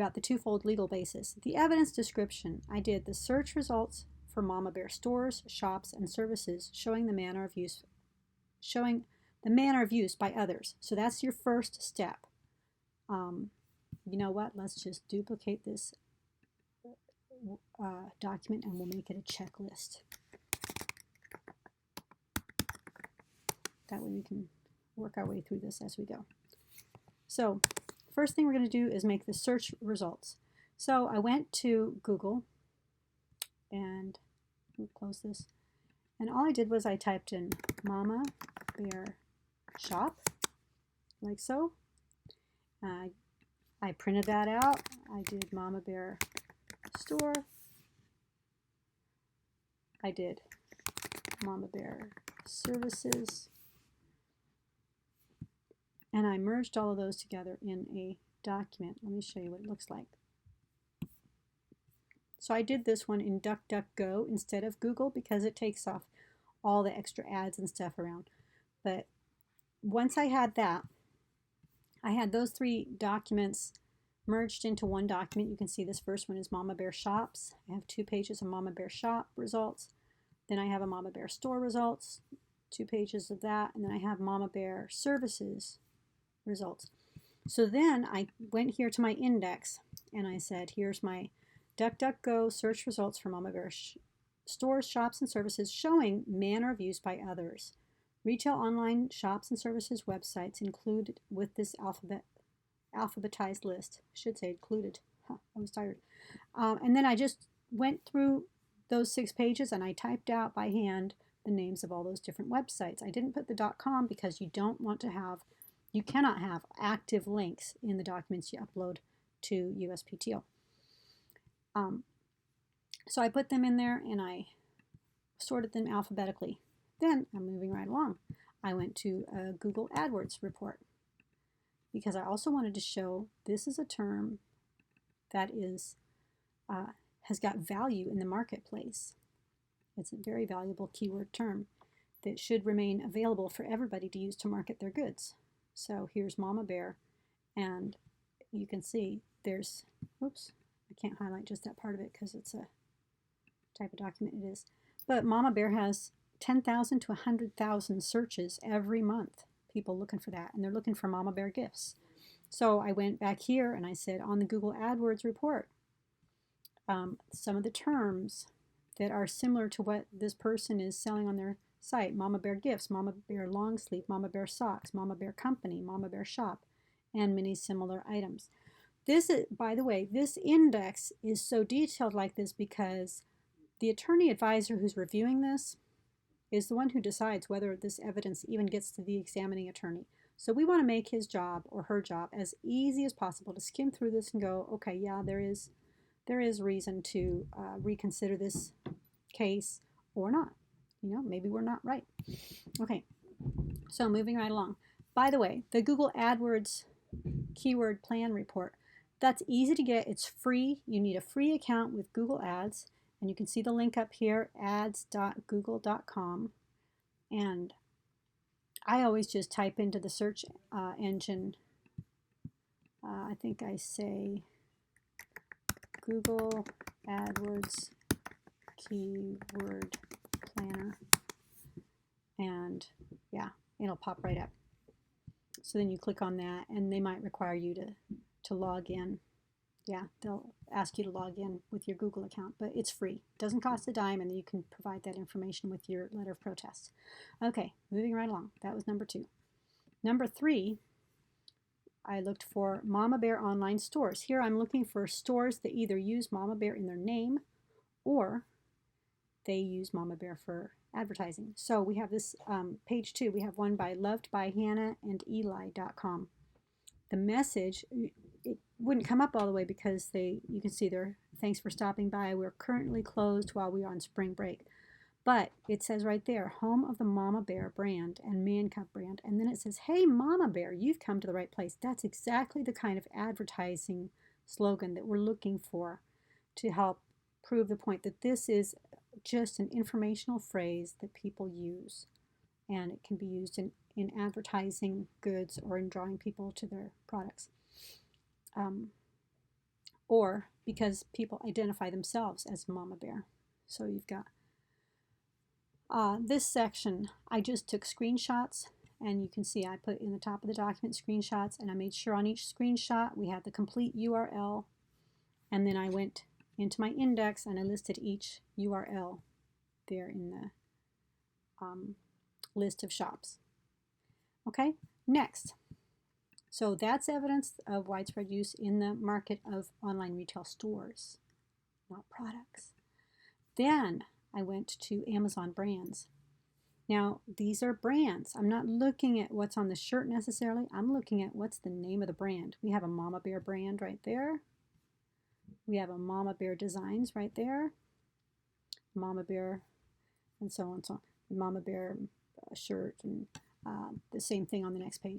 about the twofold legal basis. The evidence description, I did the search results for Mama Bear stores, shops, and services showing the manner of use by others. So that's your first step. You know what? Let's just duplicate this document and we'll make it a checklist. That way we can work our way through this as we go. So first thing we're going to do is make the search results. So I went to Google and close this. And all I did was I typed in Mama Bear Shop, like so. I printed that out. I did Mama Bear Store. I did Mama Bear Services. And I merged all of those together in a document. Let me show you what it looks like. So I did this one in DuckDuckGo instead of Google because it takes off all the extra ads and stuff around. But once I had that, I had those three documents merged into one document. You can see this first one is Mama Bear Shops. I have 2 pages of Mama Bear Shop results. Then I have a Mama Bear Store results, 2 pages of that. And then I have Mama Bear Services results. So then I went here to my index and I said, here's my DuckDuckGo search results for Mama Bear stores, shops, and services showing manner of use by others. Retail online shops and services websites included with this alphabetized list. I should say included. I was tired. And then I just went through those 6 pages and I typed out by hand the names of all those different websites. I didn't put the .com because you cannot have active links in the documents you upload to USPTO. So I put them in there and I sorted them alphabetically. Then I'm moving right along. I went to a Google AdWords report because I also wanted to show this is a term that is has got value in the marketplace. It's a very valuable keyword term that should remain available for everybody to use to market their goods. So here's Mama Bear, and you can see there's, oops, I can't highlight just that part of it because it's a type of document it is. But Mama Bear has 10,000 to 100,000 searches every month. People looking for that, and they're looking for Mama Bear gifts. So I went back here and I said on the Google AdWords report, some of the terms that are similar to what this person is selling on their site: Mama Bear Gifts, Mama Bear Long Sleeve, Mama Bear Socks, Mama Bear Company, Mama Bear Shop, and many similar items. This is, by the way, this index is so detailed like this because the attorney advisor who's reviewing this is the one who decides whether this evidence even gets to the examining attorney. So we want to make his job or her job as easy as possible to skim through this and go, okay, yeah, there is reason to reconsider this case or not. You know, maybe we're not right. Okay, so moving right along. By the way, the Google AdWords keyword plan report, that's easy to get. It's free. You need a free account with Google Ads, and you can see the link up here, ads.google.com. And I always just type into the search engine, I think I say Google AdWords keyword planner, and yeah, it'll pop right up. So then you click on that and they might require you to log in. Yeah, they'll ask you to log in with your Google account, but it's free. It doesn't cost a dime, and you can provide that information with your letter of protest. Okay, moving right along. That was number 2. Number 3, I looked for Mama Bear online stores. Here I'm looking for stores that either use Mama Bear in their name or they use Mama Bear for advertising. So we have this page 2. We have one by lovedbyhannahandeli.com. The message, it wouldn't come up all the way because you can see there, thanks for stopping by. We're currently closed while we are on spring break. But it says right there, home of the Mama Bear brand and Man Cub brand. And then it says, hey, Mama Bear, you've come to the right place. That's exactly the kind of advertising slogan that we're looking for to help prove the point that this is just an informational phrase that people use. And it can be used in advertising goods or in drawing people to their products. or because people identify themselves as mama bear. So you've got this section. I just took screenshots, and you can see I put in the top of the document screenshots, and I made sure on each screenshot we had the complete URL, and then I went into my index and I listed each URL there in the list of shops. Okay, next. So that's evidence of widespread use in the market of online retail stores, not products. Then I went to Amazon brands. Now, these are brands. I'm not looking at what's on the shirt necessarily. I'm looking at what's the name of the brand. We have a Mama Bear brand right there. We have a Mama Bear Designs right there. Mama Bear, and so on and so on. Mama Bear shirt, and the same thing on the next page.